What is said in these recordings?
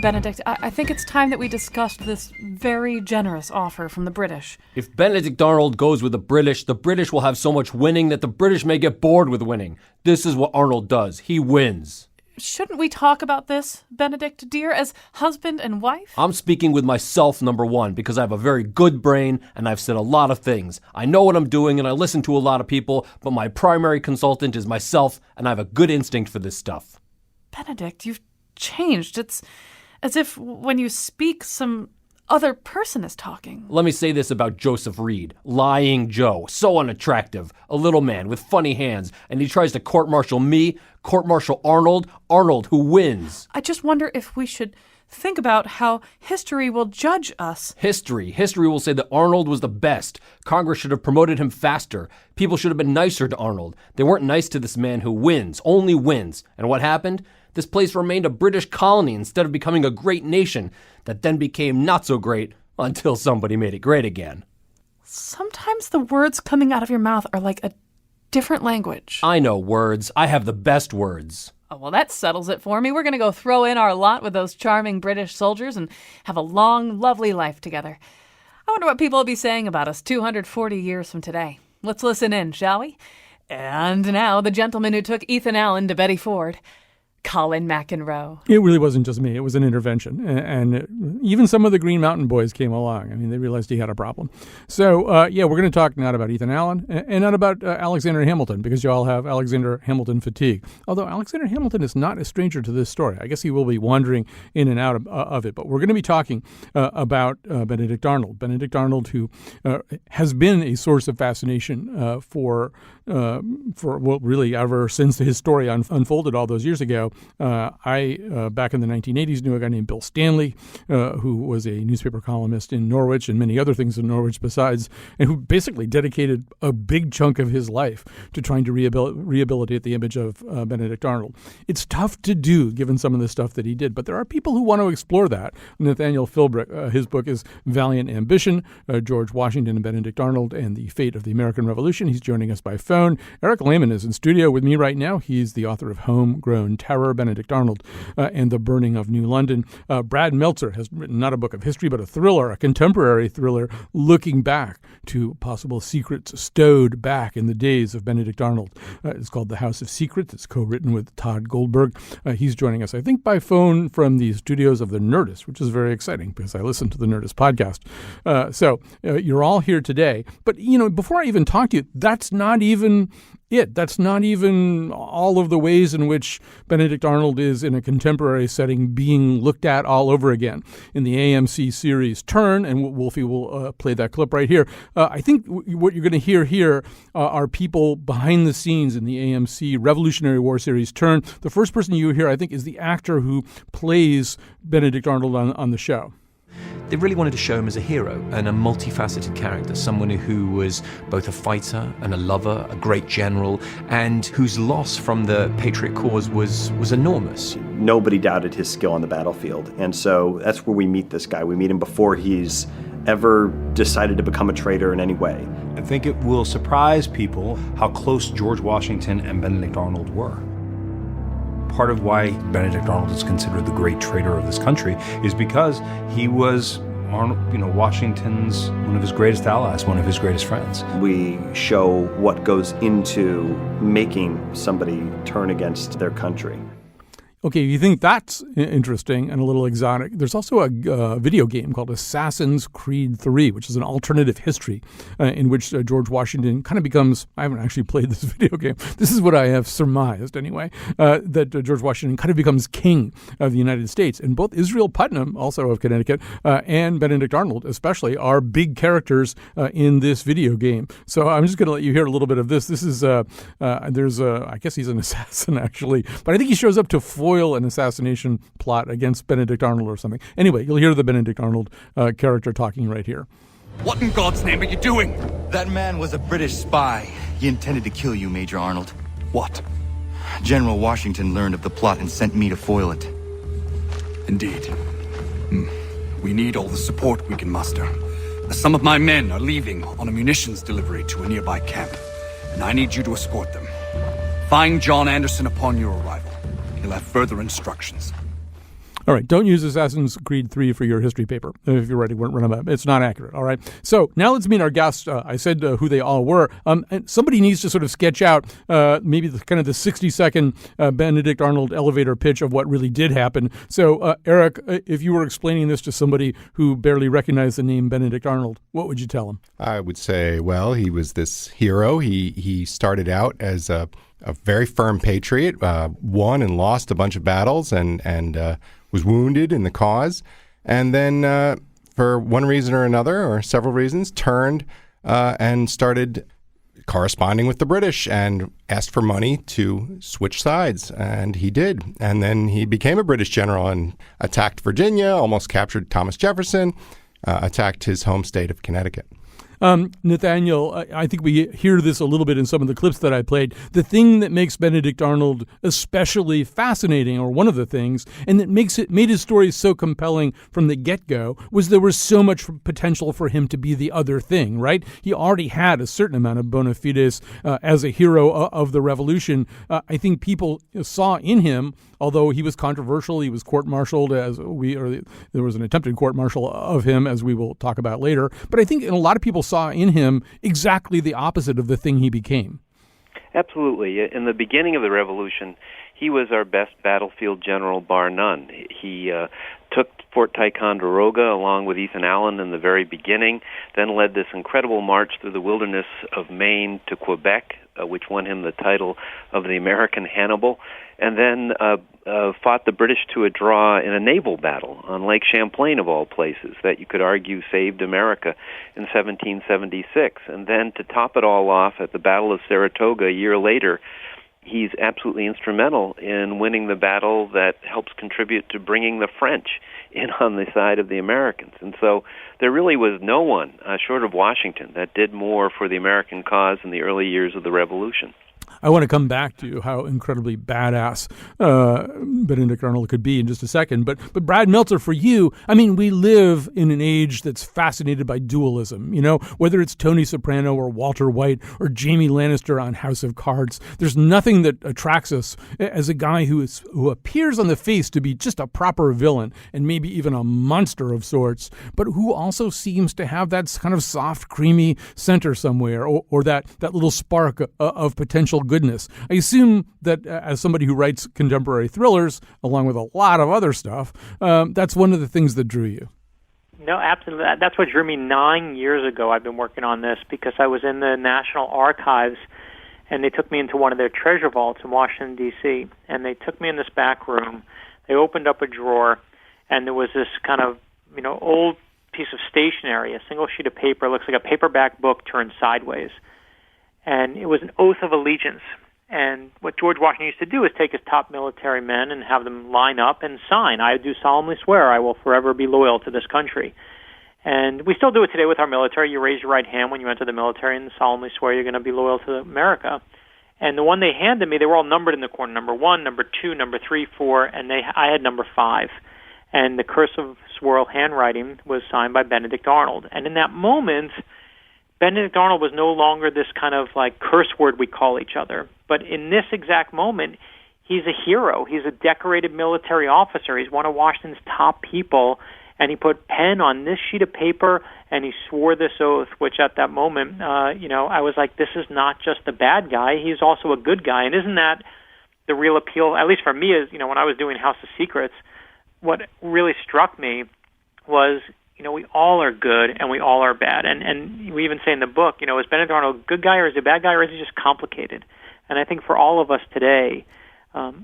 Benedict, I think it's time that we discussed this very generous offer from the British. If Benedict Arnold goes with the British will have so much winning that the British may get bored with winning. This is what Arnold does. He wins. Shouldn't we talk about this, Benedict, dear, as husband and wife? I'm speaking with myself, number one, because I have a very good brain and I've said a lot of things. I know what I'm doing and I listen to a lot of people, but my primary consultant is myself and I have a good instinct for this stuff. Benedict, you've changed. It's as if when you speak, some other person is talking. Let me say this about Joseph Reed. Lying Joe. So unattractive. A little man with funny hands. And he tries to court-martial me, court-martial Arnold. Arnold, who wins. I just wonder if we should think about how history will judge us. History will say that Arnold was the best. Congress should have promoted him faster. People should have been nicer to Arnold. They weren't nice to this man who wins, only wins. And what happened? This place remained a British colony instead of becoming a great nation that then became not so great until somebody made it great again. Sometimes the words coming out of your mouth are like a different language. I know words. I have the best words. Oh, well, that settles it for me. We're going to go throw in our lot with those charming British soldiers and have a long, lovely life together. I wonder what people will be saying about us 240 years from today. Let's listen in, shall we? And now, the gentleman who took Ethan Allen to Betty Ford, Colin McEnroe. It really wasn't just me. It was an intervention. And even some of the Green Mountain Boys came along. I mean, they realized he had a problem. So, we're going to talk not about Ethan Allen and not about Alexander Hamilton, because you all have Alexander Hamilton fatigue. Although Alexander Hamilton is not a stranger to this story. I guess he will be wandering in and out of it. But we're going to be talking about Benedict Arnold. Benedict Arnold, who has been a source of fascination for really ever since his story unfolded all those years ago. I back in the 1980s, knew a guy named Bill Stanley, who was a newspaper columnist in Norwich and many other things in Norwich besides, and who basically dedicated a big chunk of his life to trying to rehabilitate the image of Benedict Arnold. It's tough to do, given some of the stuff that he did, but there are people who want to explore that. Nathaniel Philbrick, his book is Valiant Ambition, George Washington and Benedict Arnold and the Fate of the American Revolution. He's joining us by phone. Eric Lehman is in studio with me right now. He's the author of Homegrown Terror, Benedict Arnold, and The Burning of New London. Brad Meltzer has written not a book of history, but a thriller, a contemporary thriller, looking back to possible secrets stowed back in the days of Benedict Arnold. It's called The House of Secrets. It's co-written with Todd Goldberg. He's joining us, I think, by phone from the studios of The Nerdist, which is very exciting because I listen to The Nerdist podcast. So you're all here today. But, before I even talk to you, that's not even it. That's not even all of the ways in which Benedict Arnold is in a contemporary setting being looked at all over again. In the AMC series Turn, and Wolfie will play that clip right here, I think what you're going to hear here are people behind the scenes in the AMC Revolutionary War series Turn. The first person you hear, I think, is the actor who plays Benedict Arnold on the show. They really wanted to show him as a hero and a multifaceted character, someone who was both a fighter and a lover, a great general, and whose loss from the Patriot cause was enormous. Nobody doubted his skill on the battlefield, and so that's where we meet this guy. We meet him before he's ever decided to become a traitor in any way. I think it will surprise people how close George Washington and Benedict Arnold were. Part of why Benedict Arnold is considered the great traitor of this country is because he was Washington's one of his greatest allies, one of his greatest friends. We show what goes into making somebody turn against their country. Okay, you think that's interesting and a little exotic. There's also a video game called Assassin's Creed 3, which is an alternative history in which George Washington kind of becomes, I haven't actually played this video game, this is what I have surmised anyway, that George Washington kind of becomes king of the United States. And both Israel Putnam, also of Connecticut, and Benedict Arnold especially, are big characters in this video game. So I'm just going to let you hear a little bit of this. This is, I guess he's an assassin actually, but I think he shows up to foil an assassination plot against Benedict Arnold or something. Anyway, you'll hear the Benedict Arnold character talking right here. What in God's name are you doing? That man was a British spy. He intended to kill you, Major Arnold. What? General Washington learned of the plot and sent me to foil it. Indeed. We need all the support we can muster. Some of my men are leaving on a munitions delivery to a nearby camp, and I need you to escort them. Find John Anderson upon your arrival. He'll have further instructions. All right, don't use Assassin's Creed 3 for your history paper if you're ready to run about. It's not accurate, all right? So now let's meet our guests. I said who they all were. And somebody needs to sort of sketch out maybe the 60-second Benedict Arnold elevator pitch of what really did happen. So, Eric, if you were explaining this to somebody who barely recognized the name Benedict Arnold, what would you tell them? I would say, well, he was this hero. He started out as a very firm patriot, won and lost a bunch of battles and was wounded in the cause. And then for one reason or another, or several reasons, turned and started corresponding with the British and asked for money to switch sides. And he did. And then he became a British general and attacked Virginia, almost captured Thomas Jefferson, attacked his home state of Connecticut. Nathaniel, I think we hear this a little bit in some of the clips that I played. The thing that makes Benedict Arnold especially fascinating, or one of the things, and that made his story so compelling from the get-go, was there was so much potential for him to be the other thing, right? He already had a certain amount of bona fides as a hero of the revolution. I think people saw in him, although he was controversial, he was court-martialed, there was an attempted court-martial of him, as we will talk about later. But I think a lot of people saw in him exactly the opposite of the thing he became. Absolutely. In the beginning of the revolution, he was our best battlefield general, bar none. He took Fort Ticonderoga along with Ethan Allen in the very beginning, then led this incredible march through the wilderness of Maine to Quebec, which won him the title of the American Hannibal, and then fought the British to a draw in a naval battle on Lake Champlain, of all places, that you could argue saved America in 1776. And then to top it all off, at the Battle of Saratoga a year later, he's absolutely instrumental in winning the battle that helps contribute to bringing the French in on the side of the Americans. And so there really was no one, short of Washington, that did more for the American cause in the early years of the Revolution. I want to come back to how incredibly badass Benedict Arnold could be in just a second. But Brad Meltzer, for you, I mean, we live in an age that's fascinated by dualism. You know, whether it's Tony Soprano or Walter White or Jamie Lannister on House of Cards, there's nothing that attracts us as a guy who appears on the face to be just a proper villain and maybe even a monster of sorts, but who also seems to have that kind of soft, creamy center somewhere, or that little spark of potential goodness. I assume that as somebody who writes contemporary thrillers, along with a lot of other stuff, that's one of the things that drew you. No, absolutely. That's what drew me 9 years ago. I've been working on this because I was in the National Archives, and they took me into one of their treasure vaults in Washington, D.C., and they took me in this back room. They opened up a drawer, and there was this kind of, old piece of stationery, a single sheet of paper. It looks like a paperback book turned sideways. And it was an oath of allegiance. And what George Washington used to do is take his top military men and have them line up and sign, "I do solemnly swear I will forever be loyal to this country." And we still do it today with our military. You raise your right hand when you enter the military and solemnly swear you're going to be loyal to America. And the one they handed me, they were all numbered in the corner, number 1, number 2, number 3, 4, and I had number 5. And the cursive swirl handwriting was signed by Benedict Arnold. And in that moment, Benedict Arnold was no longer this kind of like curse word we call each other. But in this exact moment, he's a hero. He's a decorated military officer. He's one of Washington's top people. And he put pen on this sheet of paper, and he swore this oath, which at that moment, I was like, this is not just a bad guy. He's also a good guy. And isn't that the real appeal, at least for me, is, when I was doing House of Secrets, what really struck me was, we all are good and we all are bad. And we even say in the book, is Benedict Arnold a good guy or is he a bad guy or is he just complicated? And I think for all of us today,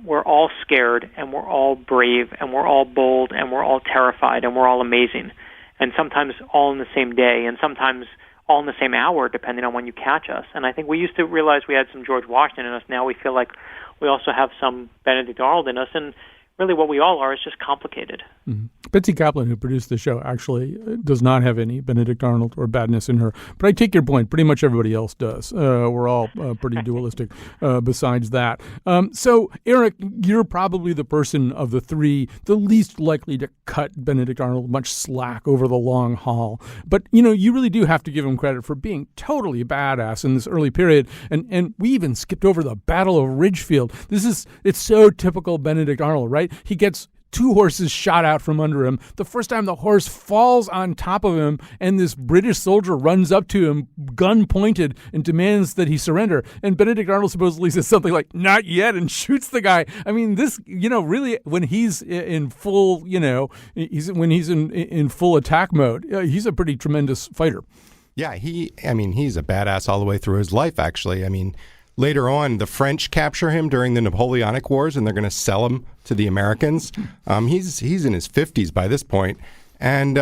we're all scared and we're all brave and we're all bold and we're all terrified and we're all amazing. And sometimes all in the same day and sometimes all in the same hour, depending on when you catch us. And I think we used to realize we had some George Washington in us. Now we feel like we also have some Benedict Arnold in us. And really what we all are is just complicated. Mm-hmm. Betsy Kaplan, who produced the show, actually does not have any Benedict Arnold or badness in her. But I take your point. Pretty much everybody else does. We're all pretty dualistic besides that. So, Eric, you're probably the person of the three the least likely to cut Benedict Arnold much slack over the long haul. But, you really do have to give him credit for being totally badass in this early period. And we even skipped over the Battle of Ridgefield. It's so typical Benedict Arnold, right? He gets two horses shot out from under him. The first time the horse falls on top of him, and this British soldier runs up to him, gun pointed, and demands that he surrender. And Benedict Arnold supposedly says something like, "Not yet," and shoots the guy. I mean, this, really, when he's in full, when he's in full attack mode, he's a pretty tremendous fighter. Yeah, he's a badass all the way through his life, actually. I mean, later on, the French capture him during the Napoleonic Wars, and they're going to sell him to the Americans. He's in his 50s by this point, and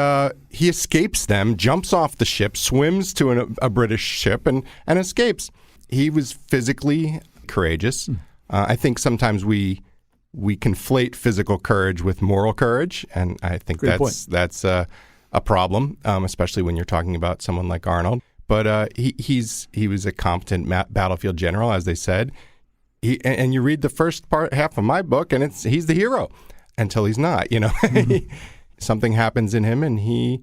he escapes them, jumps off the ship, swims to a British ship, and escapes. He was physically courageous. I think sometimes we conflate physical courage with moral courage, and I think that's a problem, especially when you're talking about someone like Arnold. But he was a competent battlefield general, as they said. And you read the first half of my book, and he's the hero until he's not. Something happens in him, and he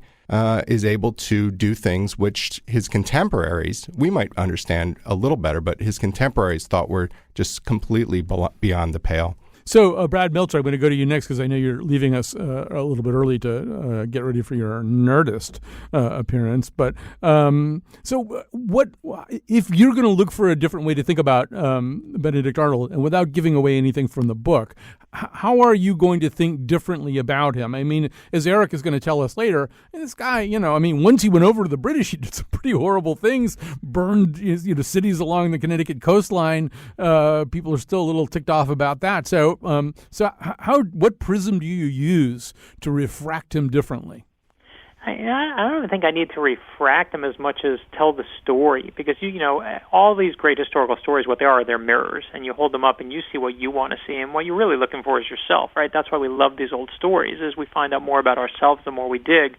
is able to do things which his contemporaries, we might understand a little better, but his contemporaries thought were just completely beyond the pale. So, Brad Meltzer, I'm going to go to you next because I know you're leaving us a little bit early to get ready for your Nerdist appearance. But so what if you're going to look for a different way to think about Benedict Arnold, and without giving away anything from the book, how are you going to think differently about him? I mean, as Eric is going to tell us later, this guy, once he went over to the British, he did some pretty horrible things, burned cities along the Connecticut coastline. People are still a little ticked off about that. So what prism do you use to refract him differently? I don't think I need to refract them as much as tell the story, because all these great historical stories, what they are, they're mirrors, and you hold them up and you see what you want to see, and what you're really looking for is yourself, right? That's why we love these old stories, is we find out more about ourselves the more we dig.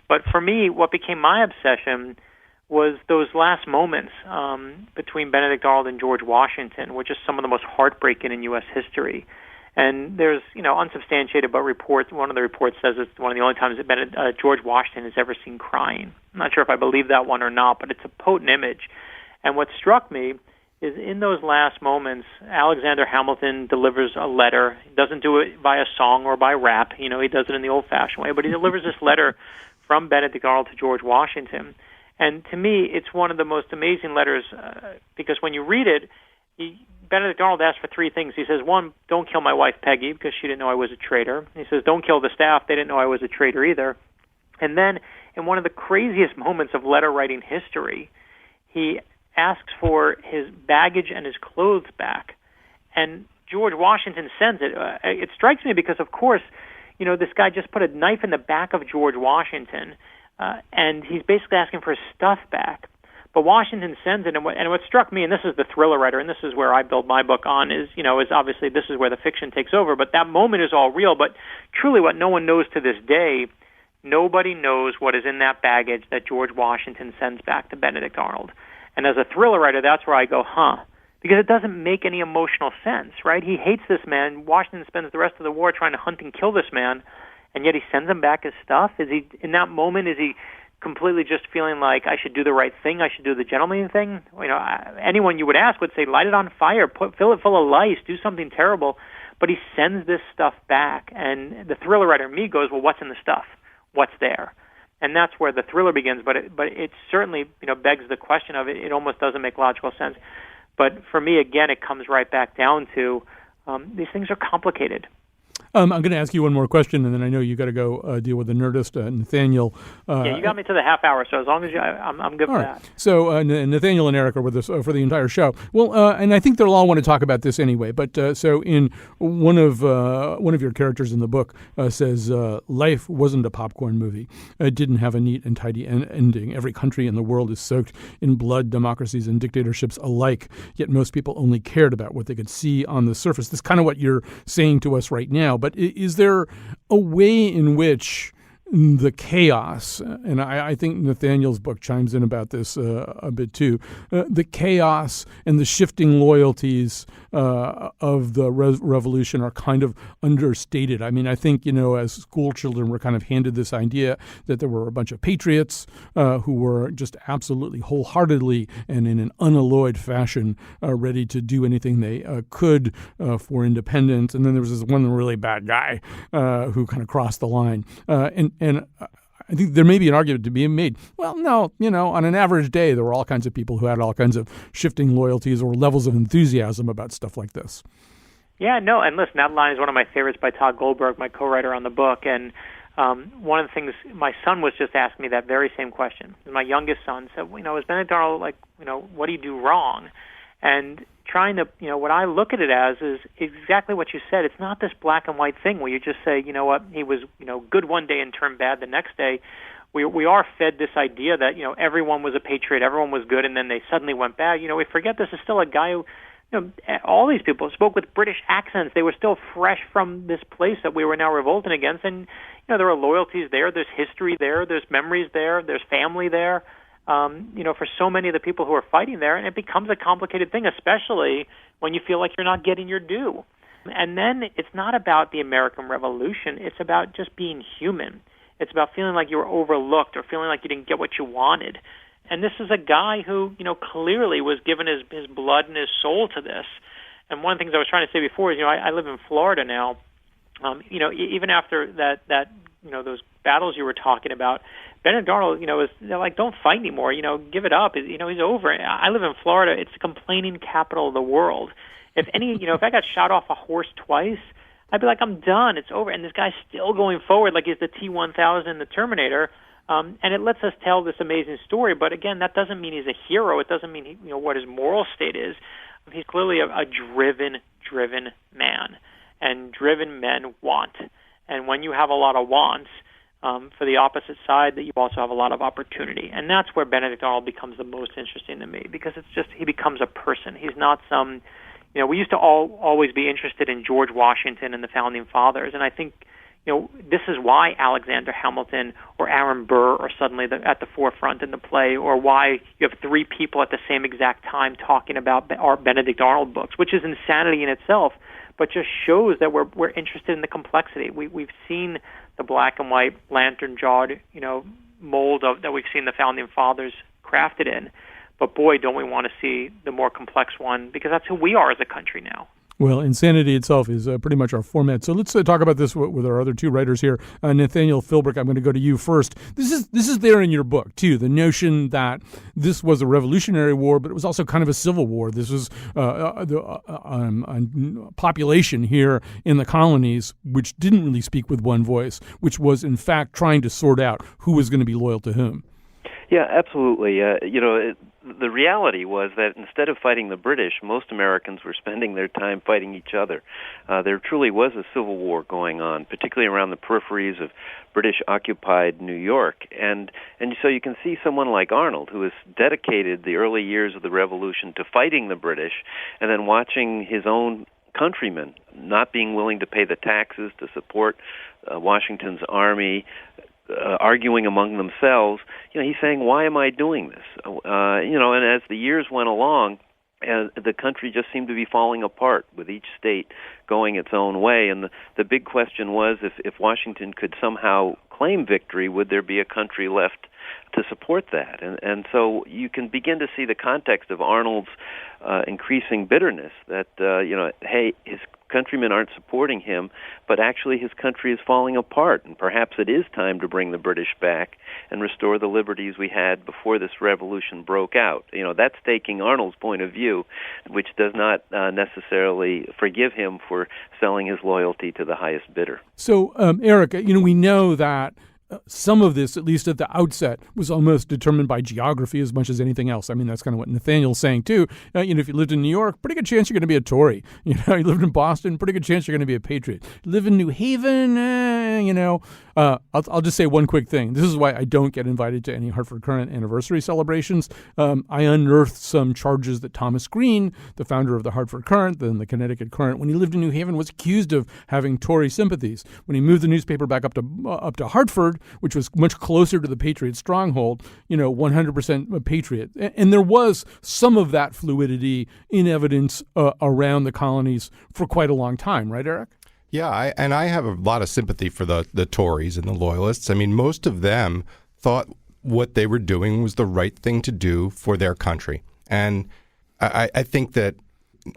But for me, what became my obsession was those last moments between Benedict Arnold and George Washington, which is some of the most heartbreaking in U.S. history. And there's, unsubstantiated, but reports. One of the reports says it's one of the only times that George Washington is ever seen crying. I'm not sure if I believe that one or not, but it's a potent image. And what struck me is in those last moments, Alexander Hamilton delivers a letter. He doesn't do it by a song or by rap. He does it in the old-fashioned way. But he delivers this letter from Benedict Arnold to George Washington. And to me, it's one of the most amazing letters because when you read it, Benedict Arnold asked for three things. He says, one, don't kill my wife Peggy because she didn't know I was a traitor. He says, don't kill the staff. They didn't know I was a traitor either. And then in one of the craziest moments of letter writing history, he asks for his baggage and his clothes back. And George Washington sends it. It strikes me because, of course, this guy just put a knife in the back of George Washington, and he's basically asking for his stuff back. But Washington sends it, and what struck me, and this is the thriller writer, and this is where I build my book on, is obviously this is where the fiction takes over, but that moment is all real. But truly what no one knows to this day, nobody knows what is in that baggage that George Washington sends back to Benedict Arnold. And as a thriller writer, that's where I go, because it doesn't make any emotional sense, right? He hates this man. Washington spends the rest of the war trying to hunt and kill this man, and yet he sends him back his stuff. Is he, in that moment, is he completely just feeling like I should do the right thing, I should do the gentlemanly thing? Anyone you would ask would say, light it on fire, fill it full of lice, do something terrible. But he sends this stuff back, and the thriller writer in me goes, well, what's in the stuff? What's there? And that's where the thriller begins. But it certainly begs the question of it. It almost doesn't make logical sense. But for me, again, it comes right back down to these things are complicated. I'm going to ask you one more question, and then I know you got to go deal with the Nerdist, Nathaniel. Yeah, you got me to the half hour, so as long as I'm good for that. So Nathaniel and Eric are with us for the entire show. Well, and I think they'll all want to talk about this anyway. But so in one of your characters in the book says life wasn't a popcorn movie. It didn't have a neat and tidy ending. Every country in the world is soaked in blood, democracies and dictatorships alike. Yet most people only cared about what they could see on the surface. This is kind of what you're saying to us right now. But is there a way in which the chaos, and I think Nathaniel's book chimes in about this a bit too, the chaos and the shifting loyalties of the revolution are kind of understated. I mean, I think, as school children, we're kind of handed this idea that there were a bunch of patriots who were just absolutely wholeheartedly and in an unalloyed fashion ready to do anything they could for independence. And then there was this one really bad guy who kind of crossed the line. And I think there may be an argument to be made. Well, no, on an average day, there were all kinds of people who had all kinds of shifting loyalties or levels of enthusiasm about stuff like this. Yeah, no, and listen, that line is one of my favorites by Todd Goldberg, my co-writer on the book. And one of the things, my son was just asking me that very same question. My youngest son said, is Benedict Arnold what do you do wrong? And trying to, what I look at it as is exactly what you said. It's not this black and white thing where you just say, he was, good one day and turned bad the next day. We are fed this idea that, everyone was a patriot, everyone was good, and then they suddenly went bad. We forget this is still a guy who, all these people spoke with British accents. They were still fresh from this place that we were now revolting against. And, there are loyalties there, there's history there, there's memories there, there's family there. For so many of the people who are fighting there, and it becomes a complicated thing, especially when you feel like you're not getting your due. And then it's not about the American Revolution. It's about just being human. It's about feeling like you were overlooked or feeling like you didn't get what you wanted. And this is a guy who, clearly was given his blood and his soul to this. And one of the things I was trying to say before is, I live in Florida now. Even after that those battles you were talking about, Benedict Arnold, they're like, don't fight anymore, give it up. He's over. I live in Florida. It's the complaining capital of the world. If if I got shot off a horse twice, I'd be like, I'm done. It's over. And this guy's still going forward like he's the T-1000, the Terminator. And it lets us tell this amazing story. But again, that doesn't mean he's a hero. It doesn't mean what his moral state is. He's clearly a driven man, and driven men want. And when you have a lot of wants, for the opposite side, that you also have a lot of opportunity. And that's where Benedict Arnold becomes the most interesting to me, because he becomes a person. He's not some, we used to always be interested in George Washington and the Founding Fathers, and I think, this is why Alexander Hamilton or Aaron Burr are suddenly at the forefront in the play, or why you have three people at the same exact time talking about our Benedict Arnold books, which is insanity in itself, but just shows that we're interested in the complexity. We've seen the black and white lantern-jawed, mold that we've seen the Founding Fathers crafted in. But boy, don't we want to see the more complex one, because that's who we are as a country now. Well, insanity itself is pretty much our format. So let's talk about this with our other two writers here. Nathaniel Philbrick, I'm going to go to you first. This is there in your book, too, the notion that this was a revolutionary war, but it was also kind of a civil war. This was a population here in the colonies which didn't really speak with one voice, which was, in fact, trying to sort out who was going to be loyal to whom. Yeah, absolutely. The reality was that instead of fighting the British, most Americans were spending their time fighting each other. There truly was a civil war going on, particularly around the peripheries of British-occupied New York. And so you can see someone like Arnold, who has dedicated the early years of the Revolution to fighting the British, and then watching his own countrymen not being willing to pay the taxes to support Washington's army, arguing among themselves. He's saying, why am I doing this? And as the years went along, the country just seemed to be falling apart, with each state going its own way. And the big question was, if Washington could somehow claim victory, would there be a country left to support that? And so you can begin to see the context of Arnold's increasing bitterness that, hey, his countrymen aren't supporting him, but actually his country is falling apart, and perhaps it is time to bring the British back and restore the liberties we had before this revolution broke out. That's taking Arnold's point of view, which does not necessarily forgive him for selling his loyalty to the highest bidder. So, Eric, we know that some of this, at least at the outset, was almost determined by geography as much as anything else. I mean, that's kind of what Nathaniel's saying, too. If you lived in New York, pretty good chance you're going to be a Tory. You lived in Boston, pretty good chance you're going to be a patriot. You live in New Haven, I'll just say one quick thing. This is why I don't get invited to any Hartford Courant anniversary celebrations. I unearthed some charges that Thomas Green, the founder of the Hartford Courant, then the Connecticut Courant, when he lived in New Haven, was accused of having Tory sympathies. When he moved the newspaper back up to Hartford, which was much closer to the Patriot stronghold, 100% Patriot. And there was some of that fluidity in evidence around the colonies for quite a long time, right, Eric? Yeah, I have a lot of sympathy for the Tories and the Loyalists. I mean, most of them thought what they were doing was the right thing to do for their country. And I think that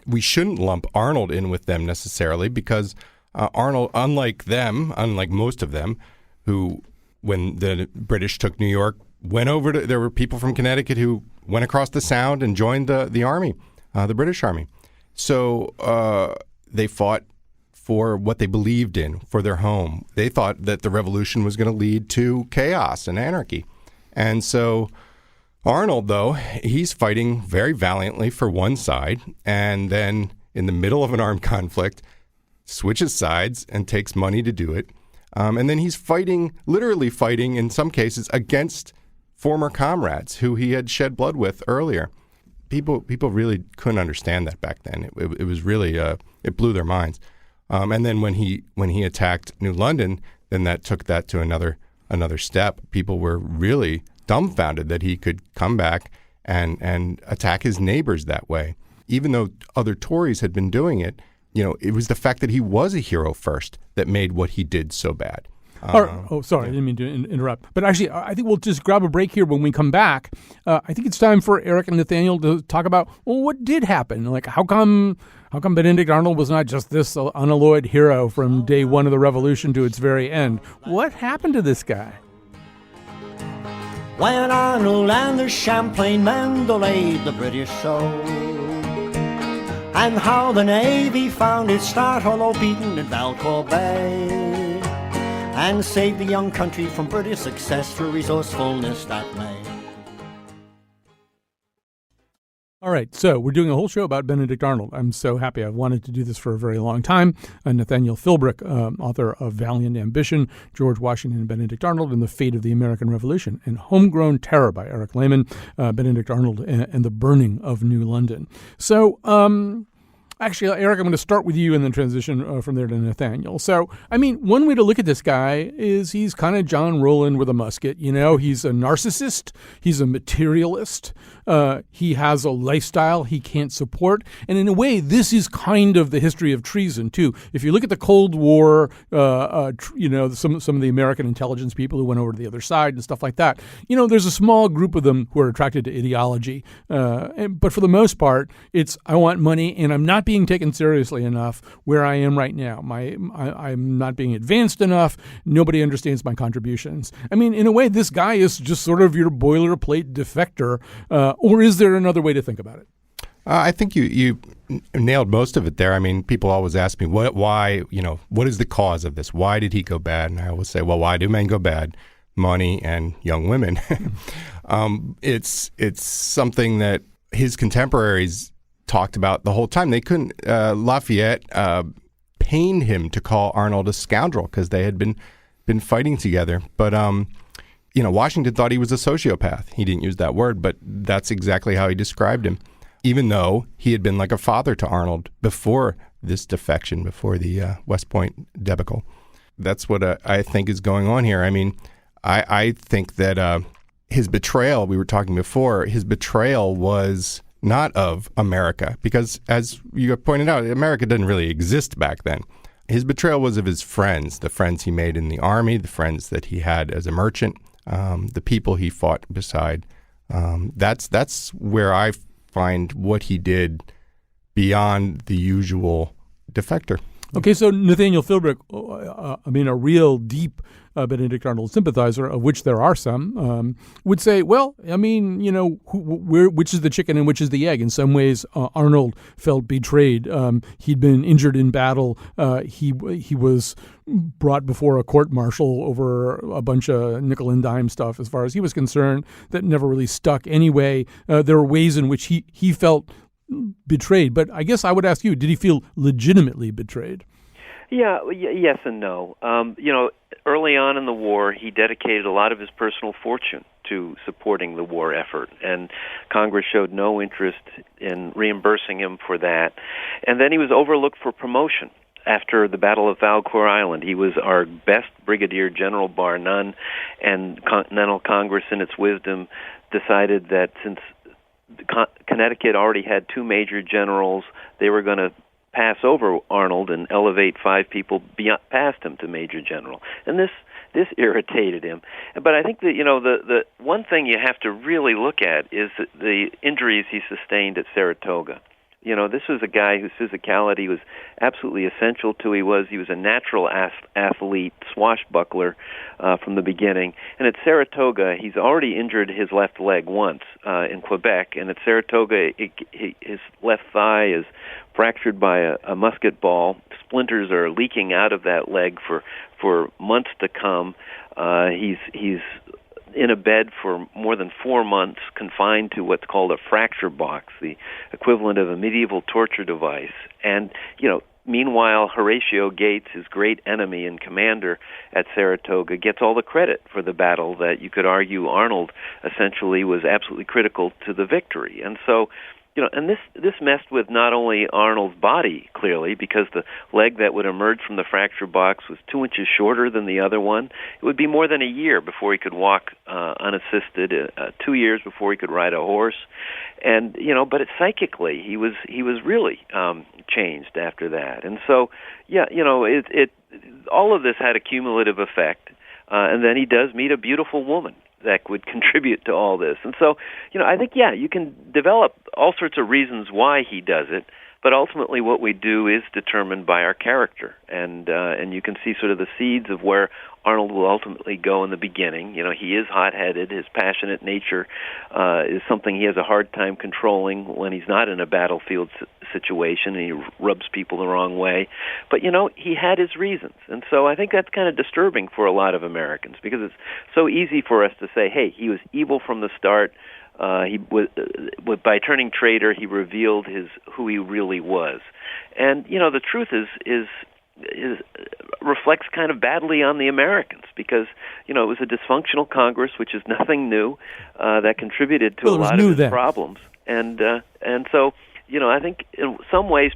we shouldn't lump Arnold in with them necessarily, because Arnold, unlike most of them, who, when the British took New York, went over to, there were people from Connecticut who went across the Sound and joined the army, the British Army. So they fought for what they believed in, for their home. They thought that the revolution was going to lead to chaos and anarchy. And so Arnold, though, he's fighting very valiantly for one side, and then in the middle of an armed conflict, switches sides and takes money to do it. And then he's literally fighting in some cases against former comrades who he had shed blood with earlier. People really couldn't understand that back then. It was really, it blew their minds. And then when he attacked New London, then that took that to another step. People were really dumbfounded that he could come back and attack his neighbors that way. Even though other Tories had been doing it, it was the fact that he was a hero first that made what he did so bad. Sorry, I didn't mean to interrupt. But actually, I think we'll just grab a break here. When we come back, I think it's time for Eric and Nathaniel to talk about, what did happen? Like, how come Benedict Arnold was not just this unalloyed hero from day one of the revolution to its very end? What happened to this guy? When Arnold and the Champlain men delayed the British so, and how the Navy found its start hollow beaten in Valcour Bay, and saved the young country from British success through resourcefulness that may. All right, so we're doing a whole show about Benedict Arnold. I'm so happy. I've wanted to do this for a very long time. Nathaniel Philbrick, author of Valiant Ambition, George Washington and Benedict Arnold, and the Fate of the American Revolution, and Homegrown Terror by Eric Lehman, Benedict Arnold, and the Burning of New London. So, actually, Eric, I'm going to start with you and then transition from there to Nathaniel. So, I mean, one way to look at this guy is he's kind of John Rowland with a musket. He's a narcissist. He's a materialist. He has a lifestyle he can't support. And in a way, this is kind of the history of treason, too. If you look at the Cold War, some of the American intelligence people who went over to the other side and stuff like that, there's a small group of them who are attracted to ideology. But for the most part, it's, I want money and I'm not being taken seriously enough where I am right now. I'm not being advanced enough. Nobody understands my contributions. I mean, in a way, this guy is just sort of your boilerplate defector. Or is there another way to think about it? I think you nailed most of it there. I mean, people always ask me, why, what is the cause of this? Why did he go bad? And I always say, well, why do men go bad? Money and young women. It's something that his contemporaries talked about the whole time. They couldn't, Lafayette pained him to call Arnold a scoundrel because they had been fighting together. But, Washington thought he was a sociopath. He didn't use that word, but that's exactly how he described him, even though he had been like a father to Arnold before this defection, before the West Point debacle. That's what I think is going on here. I mean, I think that his betrayal, we were talking before, his betrayal was not of America, because as you pointed out, America didn't really exist back then. His betrayal was of his friends, the friends he made in the army, the friends that he had as a merchant, the people he fought beside. That's where I find what he did beyond the usual defector. Okay, so Nathaniel Philbrick, a real deep Benedict Arnold sympathizer, of which there are some, would say, well, I mean, which is the chicken and which is the egg? In some ways, Arnold felt betrayed. He'd been injured in battle. He was brought before a court-martial over a bunch of nickel and dime stuff, as far as he was concerned, that never really stuck anyway. There were ways in which he felt betrayed. But I guess I would ask you, did he feel legitimately betrayed? Yes and no. Early on in the war, he dedicated a lot of his personal fortune to supporting the war effort, and Congress showed no interest in reimbursing him for that. And then he was overlooked for promotion. After the Battle of Valcour Island, he was our best brigadier general, bar none, and Continental Congress, in its wisdom, decided that since Connecticut already had 2 major generals, they were going to pass over Arnold and elevate 5 people past him to major general. And this irritated him. But I think that, the one thing you have to really look at is the injuries he sustained at Saratoga. This was a guy whose physicality was absolutely essential to he was a natural athlete, swashbuckler from the beginning. And at Saratoga, he's already injured his left leg once in Quebec. And at Saratoga, his left thigh is fractured by a musket ball. Splinters are leaking out of that leg for months to come. He's in a bed for more than 4 months, confined to what's called a fracture box, the equivalent of a medieval torture device. And, meanwhile, Horatio Gates, his great enemy and commander at Saratoga, gets all the credit for the battle that you could argue Arnold essentially was absolutely critical to the victory. And so, and this messed with not only Arnold's body, clearly, because the leg that would emerge from the fracture box was 2 inches shorter than the other one. It would be more than a year before he could walk unassisted, 2 years before he could ride a horse. And, but psychically, he was really changed after that. And so, all of this had a cumulative effect. And then he does meet a beautiful woman that would contribute to all this. And so, I think, you can develop all sorts of reasons why he does it, but ultimately what we do is determined by our character. And you can see sort of the seeds of where Arnold will ultimately go in the beginning. He is hot-headed. His passionate nature is something he has a hard time controlling when he's not in a battlefield situation, and he rubs people the wrong way. But, he had his reasons. And so I think that's kind of disturbing for a lot of Americans, because it's so easy for us to say, hey, he was evil from the start. By turning traitor, he revealed who he really was. And, the truth is reflects kind of badly on the Americans, because it was a dysfunctional Congress, which is nothing new, that contributed to a lot of his problems, and so I think in some ways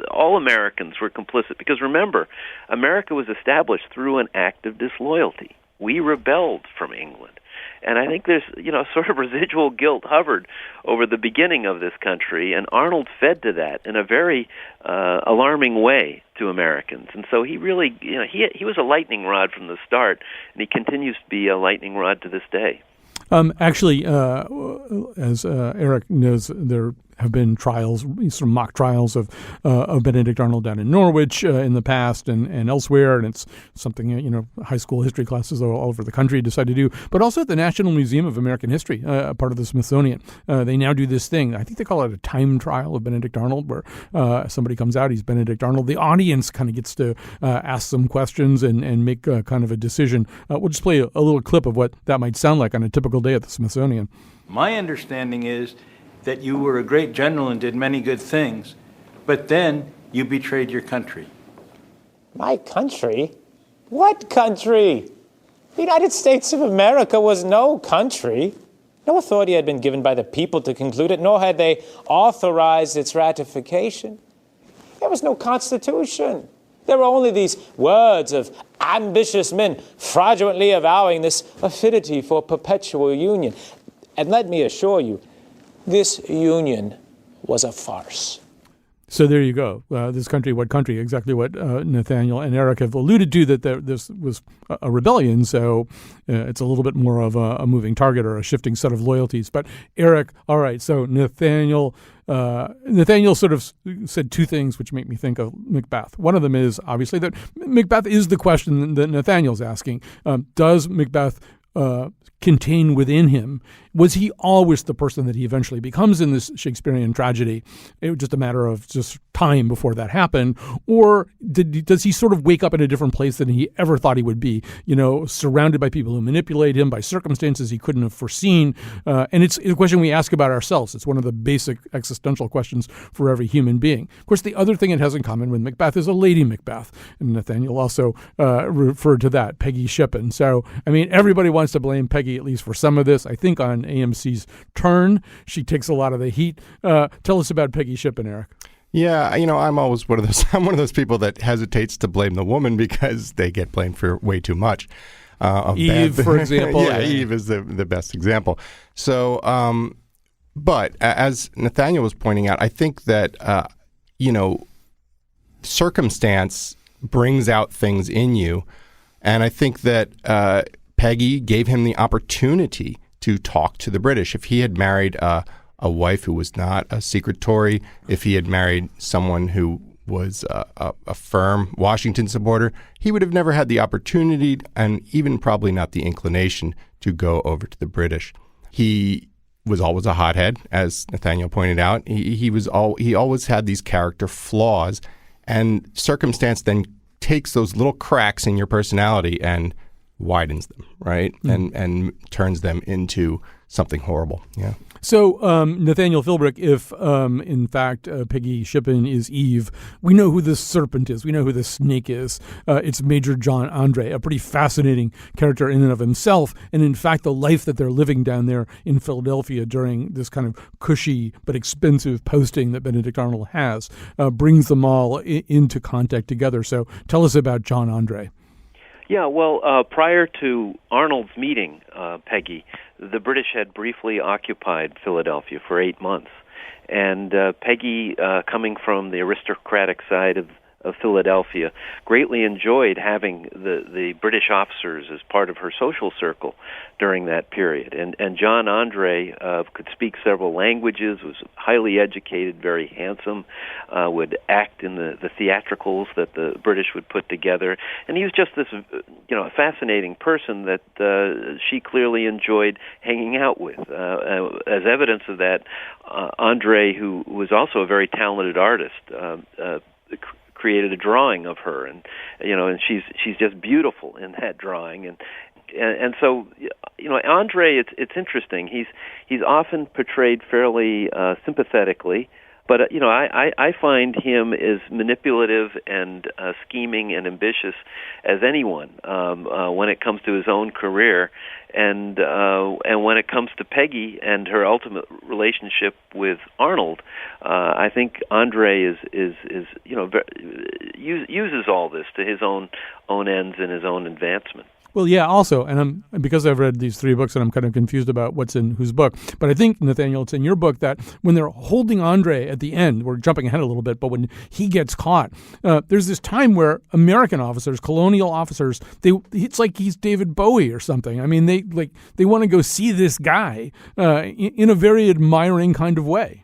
all Americans were complicit, because remember, America was established through an act of disloyalty. We rebelled from England. And I think there's, sort of residual guilt hovered over the beginning of this country, and Arnold fed to that in a very alarming way to Americans. And so he really, he was a lightning rod from the start, and he continues to be a lightning rod to this day. Actually, as Eric knows, there have been trials, sort of mock trials of Benedict Arnold down in Norwich in the past and elsewhere, and it's something high school history classes all over the country decide to do. But also at the National Museum of American History, part of the Smithsonian, they now do this thing. I think they call it a time trial of Benedict Arnold, where somebody comes out, he's Benedict Arnold. The audience kind of gets to ask some questions and make kind of a decision. We'll just play a little clip of what that might sound like on a typical day at the Smithsonian. My understanding is that you were a great general and did many good things, but then you betrayed your country. My country? What country? The United States of America was no country. No authority had been given by the people to conclude it, nor had they authorized its ratification. There was no constitution. There were only these words of ambitious men fraudulently avowing this affinity for perpetual union. And let me assure you, this union was a farce. So there you go. This country, what country? Exactly what Nathaniel and Eric have alluded to, that this was a rebellion, so it's a little bit more of a moving target or a shifting set of loyalties. But Eric, all right, so Nathaniel sort of said two things which make me think of Macbeth. One of them is obviously that Macbeth is the question that Nathaniel's asking. Does Macbeth contained within him? Was he always the person that he eventually becomes in this Shakespearean tragedy? It was just a matter of just time before that happened. Or does he sort of wake up in a different place than he ever thought he would be, surrounded by people who manipulate him, by circumstances he couldn't have foreseen? And it's a question we ask about ourselves. It's one of the basic existential questions for every human being. Of course, the other thing it has in common with Macbeth is a Lady Macbeth. And Nathaniel also referred to that, Peggy Shippen. So, everybody wants to blame Peggy, at least for some of this. I think on AMC's Turn, she takes a lot of the heat. Tell us about Peggy Shippen, Eric. Yeah, I'm always one of those. I'm one of those people that hesitates to blame the woman because they get blamed for way too much. Eve, for example. Yeah, Eve is the best example. So, but as Nathaniel was pointing out, I think that circumstance brings out things in you, and I think that Peggy gave him the opportunity to talk to the British. If he had married a wife who was not a secret Tory, if he had married someone who was a firm Washington supporter, he would have never had the opportunity and even probably not the inclination to go over to the British. He was always a hothead, as Nathaniel pointed out. He always had these character flaws, and circumstance then takes those little cracks in your personality and widens them, right? And turns them into something horrible. Yeah. So, Nathaniel Philbrick, if in fact Peggy Shippen is Eve, we know who the serpent is. We know who the snake is. It's Major John Andre, a pretty fascinating character in and of himself. And in fact, the life that they're living down there in Philadelphia during this kind of cushy but expensive posting that Benedict Arnold has brings them all into contact together. So tell us about John Andre. Yeah, well, prior to Arnold's meeting Peggy, the British had briefly occupied Philadelphia for 8 months. And Peggy, coming from the aristocratic side of Philadelphia, greatly enjoyed having the British officers as part of her social circle during that period. And John Andre could speak several languages, was highly educated, very handsome, would act in the theatricals that the British would put together. And he was just this, fascinating person that she clearly enjoyed hanging out with. As evidence of that, Andre, who was also a very talented artist, created a drawing of her, and she's just beautiful in that drawing, and so Andre, it's interesting. He's often portrayed fairly sympathetically, but I find him as manipulative and scheming and ambitious as anyone when it comes to his own career, and when it comes to Peggy and her ultimate relationship with Arnold, I think Andre uses all this to his own ends and his own advancement. Well, yeah, also, and because I've read these three books and I'm kind of confused about what's in whose book, but I think, Nathaniel, it's in your book that when they're holding Andre at the end, we're jumping ahead a little bit, but when he gets caught, there's this time where American officers, colonial officers, it's like he's David Bowie or something. I mean, they want to go see this guy in a very admiring kind of way.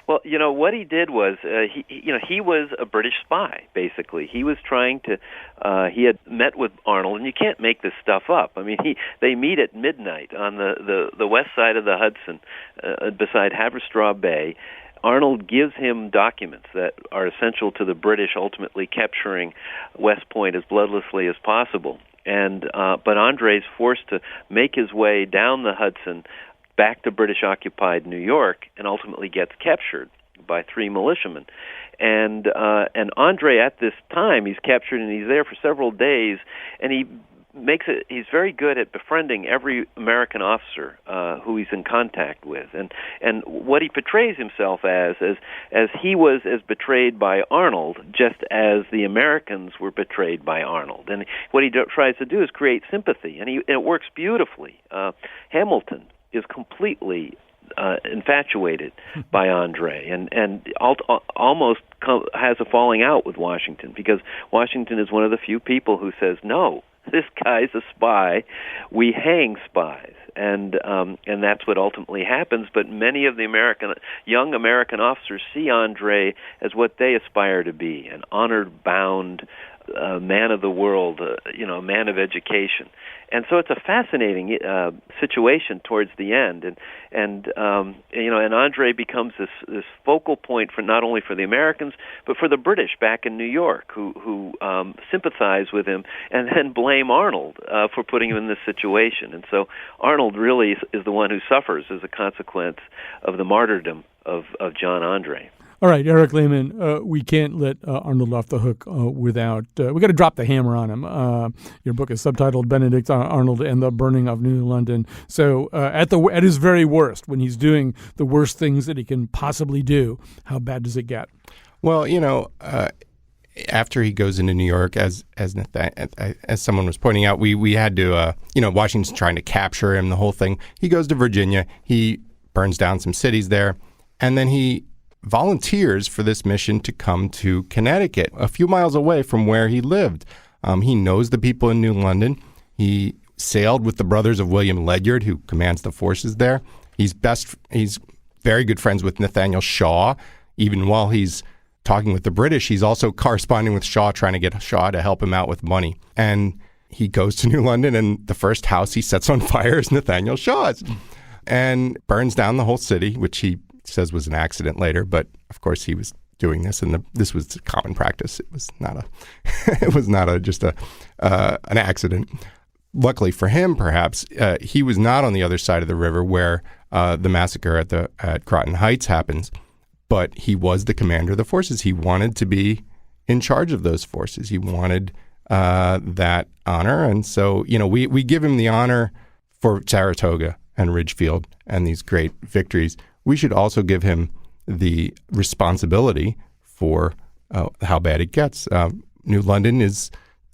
Well, what he did was he was a British spy, basically. He was trying to he had met with Arnold, and you can't make this stuff up. I mean, they meet at midnight on the west side of the Hudson beside Haverstraw Bay. Arnold gives him documents that are essential to the British ultimately capturing West Point as bloodlessly as possible. And but Andre's forced to make his way down the Hudson back to British-occupied New York, and ultimately gets captured by 3 militiamen. And Andre, at this time, he's captured and he's there for several days, and he's very good at befriending every American officer who he's in contact with. And what he portrays himself as he was as betrayed by Arnold, just as the Americans were betrayed by Arnold. And what he tries to do is create sympathy, and it works beautifully. Hamilton is completely infatuated by Andre, and almost has a falling out with Washington, because Washington is one of the few people who says, no, this guy's a spy, we hang spies. And that's what ultimately happens. But many of the young American officers see Andre as what they aspire to be, an honor-bound man of the world, a man of education. And so it's a fascinating situation towards the end, and Andre becomes this focal point for not only for the Americans but for the British back in New York, who sympathize with him and then blame Arnold for putting him in this situation. And so Arnold really is the one who suffers as a consequence of the martyrdom of John Andre. All right, Eric Lehman, we can't let Arnold off the hook without we got to drop the hammer on him. Your book is subtitled "Benedict Arnold and the Burning of New London." So, at his very worst, when he's doing the worst things that he can possibly do, how bad does it get? Well, after he goes into New York, as someone was pointing out, we had to, Washington's trying to capture him, the whole thing. He goes to Virginia. He burns down some cities there, and then he volunteers for this mission to come to Connecticut, a few miles away from where he lived. He knows the people in New London. He sailed with the brothers of William Ledyard, who commands the forces there. He's very good friends with Nathaniel Shaw. Even while he's talking with the British, he's also corresponding with Shaw, trying to get Shaw to help him out with money. And he goes to New London, and the first house he sets on fire is Nathaniel Shaw's, and burns down the whole city, which he says was an accident later, but of course he was doing this, and this was common practice. It was not just an accident. Luckily for him, perhaps he was not on the other side of the river where the massacre at Croton Heights happens, but he was the commander of the forces. He wanted to be in charge of those forces. He wanted that honor, and so we give him the honor for Saratoga and Ridgefield and these great victories. We should also give him the responsibility for how bad it gets. New London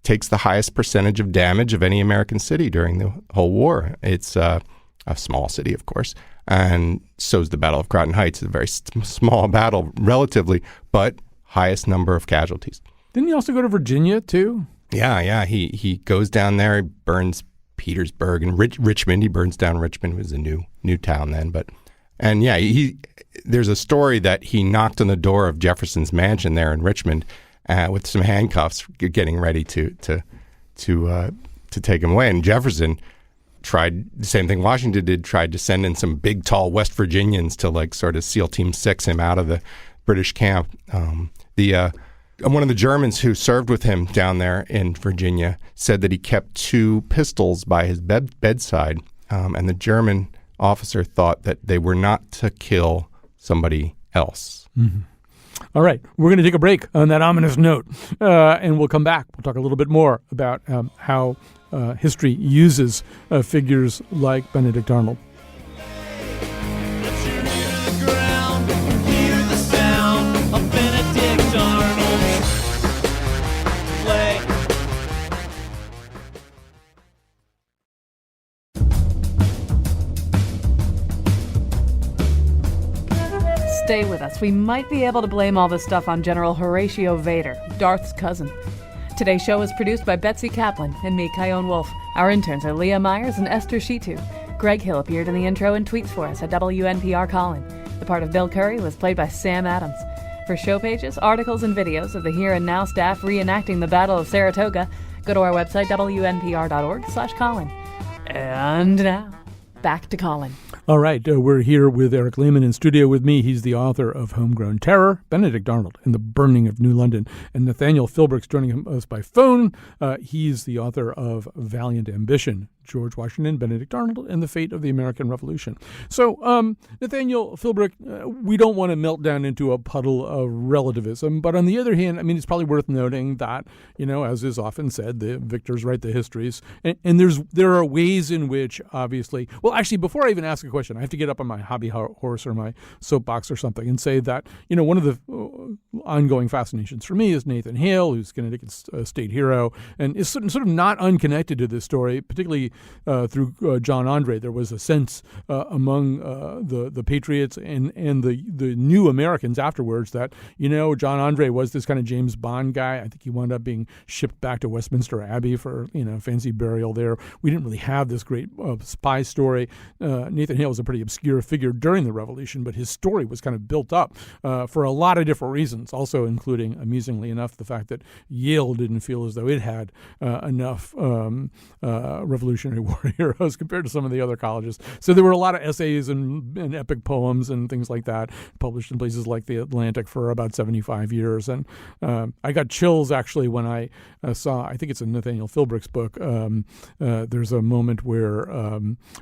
takes the highest percentage of damage of any American city during the whole war. It's a small city, of course, and so is the Battle of Croton Heights. It's a very small battle, relatively, but highest number of casualties. Didn't he also go to Virginia, too? Yeah. He goes down there, he burns Petersburg and Richmond. He burns down Richmond. It was a new town then, but... And yeah, there's a story that he knocked on the door of Jefferson's mansion there in Richmond with some handcuffs, getting ready to take him away. And Jefferson tried the same thing Washington did, tried to send in some big, tall West Virginians to sort of SEAL Team 6 him out of the British camp. One of the Germans who served with him down there in Virginia said that he kept 2 pistols by his bedside, and the German officer thought that they were not to kill somebody else. Mm-hmm. All right, we're going to take a break on that ominous note, and we'll come back. We'll talk a little bit more about how history uses figures like Benedict Arnold. Stay with us. We might be able to blame all this stuff on General Horatio Vader, Darth's cousin. Today's show is produced by Betsy Kaplan and me, Kyone Wolf. Our interns are Leah Myers and Esther Shitu. Greg Hill appeared in the intro and tweets for us at WNPR Colin. The part of Bill Curry was played by Sam Adams. For show pages, articles, and videos of the Here and Now staff reenacting the Battle of Saratoga, go to our website, WNPR.org/Colin. And now, back to Colin. All right, we're here with Eric Lehman in studio with me. He's the author of Homegrown Terror, Benedict Arnold, and the Burning of New London. And Nathaniel Philbrick's joining us by phone. He's the author of Valiant Ambition, George Washington, Benedict Arnold, and the Fate of the American Revolution. So, Nathaniel Philbrick, we don't want to melt down into a puddle of relativism, but on the other hand, I mean, it's probably worth noting that, as is often said, the victors write the histories, and there are ways in which, obviously, well, actually, before I even ask a question, I have to get up on my hobby horse or my soapbox or something and say that, one of the ongoing fascinations for me is Nathan Hale, who's Connecticut's state hero, and is sort of not unconnected to this story, particularly through John Andre, there was a sense among the patriots and the new Americans afterwards that, John Andre was this kind of James Bond guy. I think he wound up being shipped back to Westminster Abbey for, fancy burial there. We didn't really have this great spy story. Nathan Hale was a pretty obscure figure during the Revolution, but his story was kind of built up for a lot of different reasons, also including, amusingly enough, the fact that Yale didn't feel as though it had enough Revolutionary War heroes compared to some of the other colleges. So there were a lot of essays and epic poems and things like that published in places like the Atlantic for about 75 years. And I got chills, actually, when I saw, I think it's in Nathaniel Philbrick's book, there's a moment where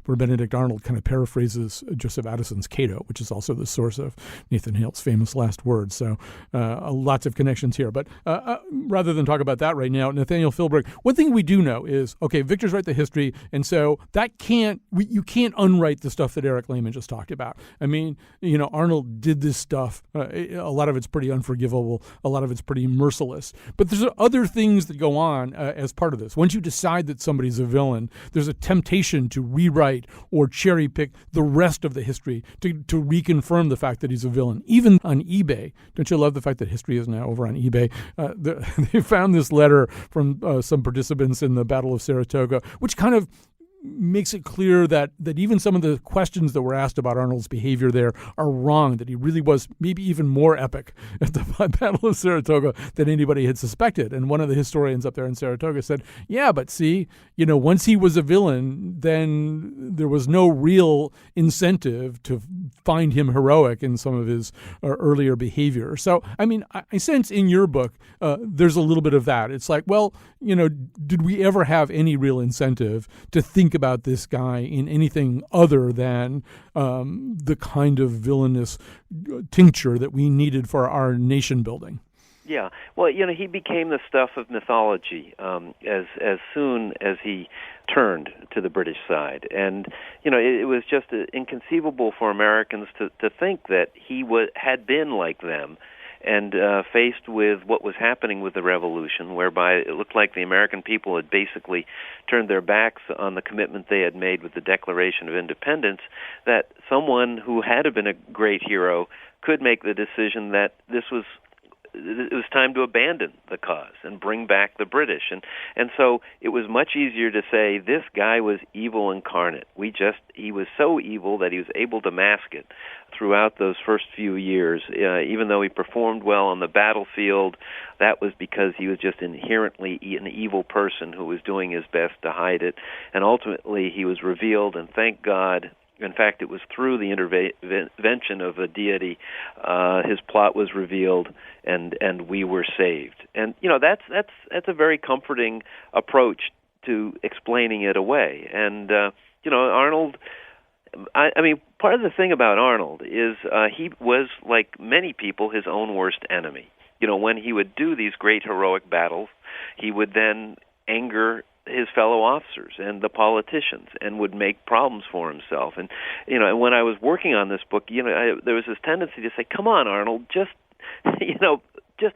Benedict Arnold kind of paraphrases Joseph Addison's Cato, which is also the source of Nathan Hale's famous last words. So lots of connections here. But rather than talk about that right now, Nathaniel Philbrick, one thing we do know is, okay, victors write the history, and so that you can't unwrite the stuff that Eric Lehman just talked about. I mean, Arnold did this stuff. A lot of it's pretty unforgivable. A lot of it's pretty merciless. But there's other things that go on as part of this. Once you decide that somebody's a villain, there's a temptation to rewrite or cherry pick the rest of the history to reconfirm the fact that he's a villain. Even on eBay, don't you love the fact that history is now over on eBay? They found this letter from some participants in the Battle of Saratoga, which kind of makes it clear that even some of the questions that were asked about Arnold's behavior there are wrong, that he really was maybe even more epic at the Battle of Saratoga than anybody had suspected. And one of the historians up there in Saratoga said, yeah, but see, once he was a villain, then there was no real incentive to find him heroic in some of his earlier behavior. So, I mean, I sense in your book, there's a little bit of that. It's like, well, did we ever have any real incentive to think about this guy in anything other than the kind of villainous tincture that we needed for our nation building? Yeah, well, he became the stuff of mythology as soon as he turned to the British side, and it was just inconceivable for Americans to think that he had been like them. And faced with what was happening with the revolution, whereby it looked like the American people had basically turned their backs on the commitment they had made with the Declaration of Independence, that someone who had been a great hero could make the decision that it was time to abandon the cause and bring back the British. And so it was much easier to say this guy was evil incarnate. He was so evil that he was able to mask it throughout those first few years. Even though he performed well on the battlefield, that was because he was just inherently an evil person who was doing his best to hide it. And ultimately he was revealed, and thank God. In fact, it was through the intervention of a deity, his plot was revealed, and we were saved. And that's a very comforting approach to explaining it away. And Arnold. I mean, part of the thing about Arnold is he was, like many people, his own worst enemy. When he would do these great heroic battles, he would then anger his fellow officers and the politicians and would make problems for himself. And when I was working on this book, there was this tendency to say, "Come on, Arnold, just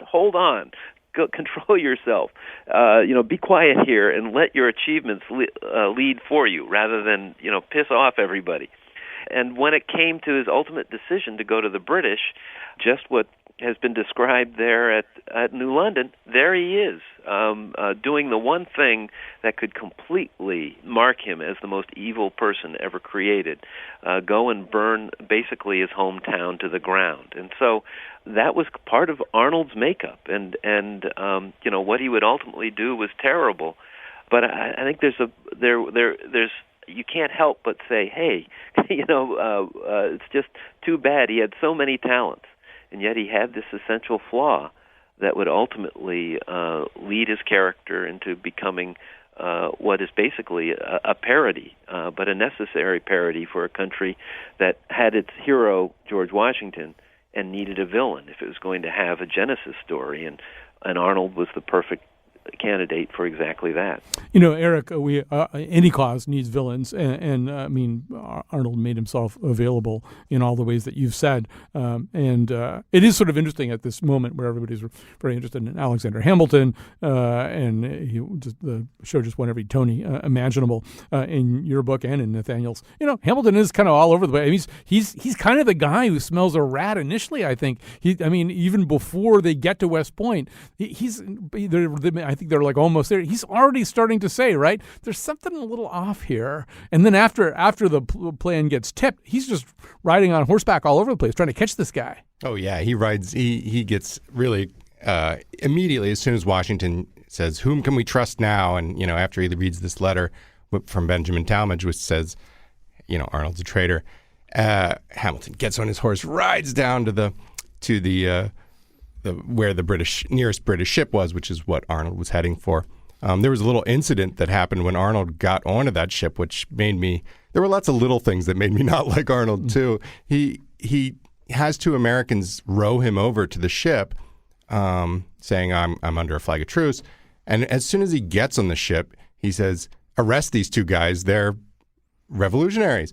hold on, control yourself, be quiet here and let your achievements lead for you, rather than piss off everybody." And when it came to his ultimate decision to go to the British, just what has been described there at New London, there he is, doing the one thing that could completely mark him as the most evil person ever created, go and burn basically his hometown to the ground. And so that was part of Arnold's makeup, and what he would ultimately do was terrible. But I think there's you can't help but say, hey, it's just too bad he had so many talents. And yet he had this essential flaw that would ultimately lead his character into becoming what is basically a parody, but a necessary parody for a country that had its hero, George Washington, and needed a villain if it was going to have a Genesis story. And Arnold was the perfect candidate for exactly that. You know, Eric, we any cause needs villains, and I mean, Arnold made himself available in all the ways that you've said, and it is sort of interesting at this moment where everybody's very interested in Alexander Hamilton, and the show just won every Tony imaginable in your book and in Nathaniel's. You know, Hamilton is kind of all over the place. I mean, he's kind of the guy who smells a rat initially. I think even before they get to West Point, I think they're like almost there. He's already starting to say, right, there's something a little off here. And then after the plan gets tipped, he's just riding on horseback all over the place trying to catch this guy. Oh yeah, he gets really immediately as soon as Washington says, "Whom can we trust now?" And after he reads this letter from Benjamin Talmadge, which says, Arnold's a traitor, Hamilton gets on his horse, rides down to the where the nearest British ship was, which is what Arnold was heading for. There was a little incident that happened when Arnold got onto that ship, which made me. There were lots of little things that made me not like Arnold too. He has two Americans row him over to the ship, saying, "I'm under a flag of truce." And as soon as he gets on the ship, he says, "Arrest these two guys. They're revolutionaries."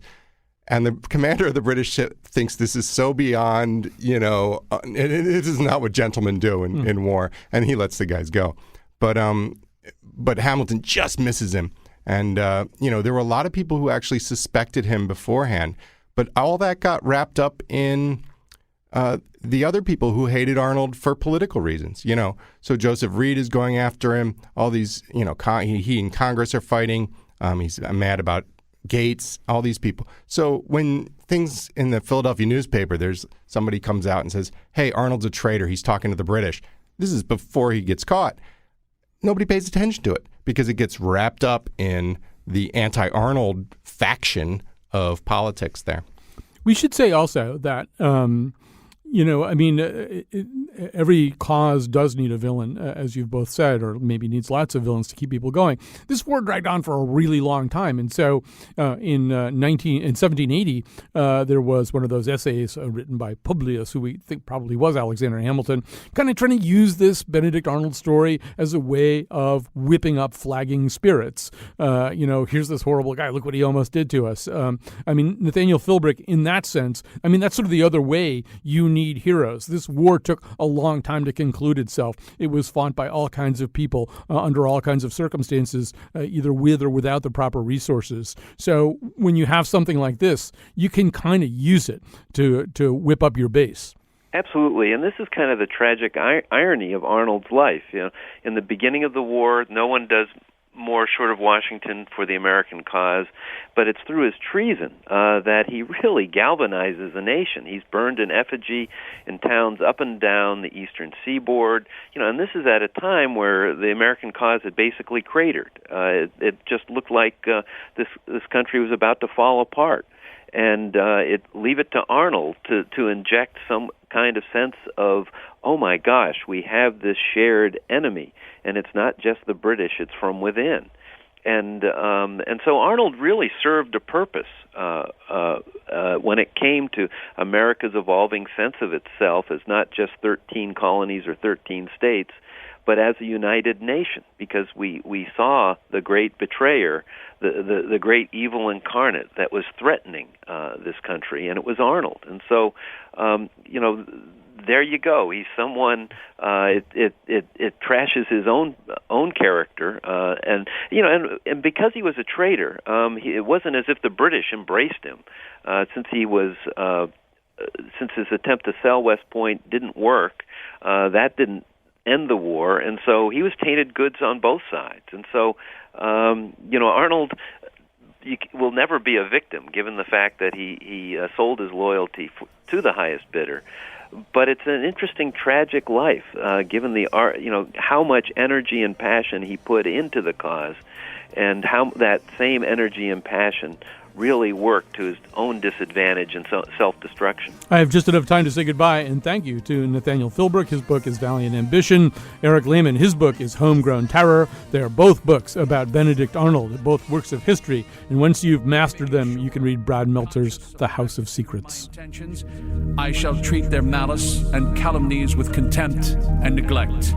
And the commander of the British ship thinks this is so beyond, it is not what gentlemen do in war, and he lets the guys go. But Hamilton just misses him. And, there were a lot of people who actually suspected him beforehand. But all that got wrapped up in the other people who hated Arnold for political reasons, So Joseph Reed is going after him. All these, he and Congress are fighting. He's mad about Gates, all these people. So when things in the Philadelphia newspaper, there's somebody comes out and says, "Hey, Arnold's a traitor. He's talking to the British." This is before he gets caught. Nobody pays attention to it because it gets wrapped up in the anti-Arnold faction of politics there. We should say also that, every cause does need a villain, as you've both said, or maybe needs lots of villains to keep people going. This war dragged on for a really long time. And so in 1780, there was one of those essays written by Publius, who we think probably was Alexander Hamilton, kind of trying to use this Benedict Arnold story as a way of whipping up flagging spirits. Here's this horrible guy. Look what he almost did to us. Nathaniel Philbrick, in that sense, that's sort of the other way you need heroes. This war took a long time to conclude itself. It was fought by all kinds of people under all kinds of circumstances, either with or without the proper resources. So when you have something like this, you can kind of use it to whip up your base. Absolutely, and this is kind of the tragic irony of Arnold's life. In the beginning of the war, no one does more short of Washington for the American cause, but it's through his treason that he really galvanizes the nation. He's burned in effigy in towns up and down the eastern seaboard, and this is at a time where the American cause had basically cratered. It just looked like this country was about to fall apart. And leave it to Arnold to inject some kind of sense of, oh my gosh, we have this shared enemy, and it's not just the British; it's from within. And so Arnold really served a purpose when it came to America's evolving sense of itself as not just 13 colonies or 13 states, but as a united nation, because we saw the great betrayer, the great evil incarnate that was threatening this country, and it was Arnold. And so, there you go. He's someone. It trashes his own character, and because he was a traitor, it wasn't as if the British embraced him, since his attempt to sell West Point didn't work. That didn't end the war, and so he was tainted goods on both sides. And so, Arnold will never be a victim, given the fact that he sold his loyalty to the highest bidder. But it's an interesting, tragic life, given how much energy and passion he put into the cause, and how that same energy and passion really worked to his own disadvantage and self-destruction. I have just enough time to say goodbye, and thank you to Nathaniel Philbrick. His book is Valiant Ambition. Eric Lehman, his book is Homegrown Terror. They are both books about Benedict Arnold, both works of history, and once you've mastered them, you can read Brad Meltzer's The House of Secrets. I shall treat their malice and calumnies with contempt and neglect.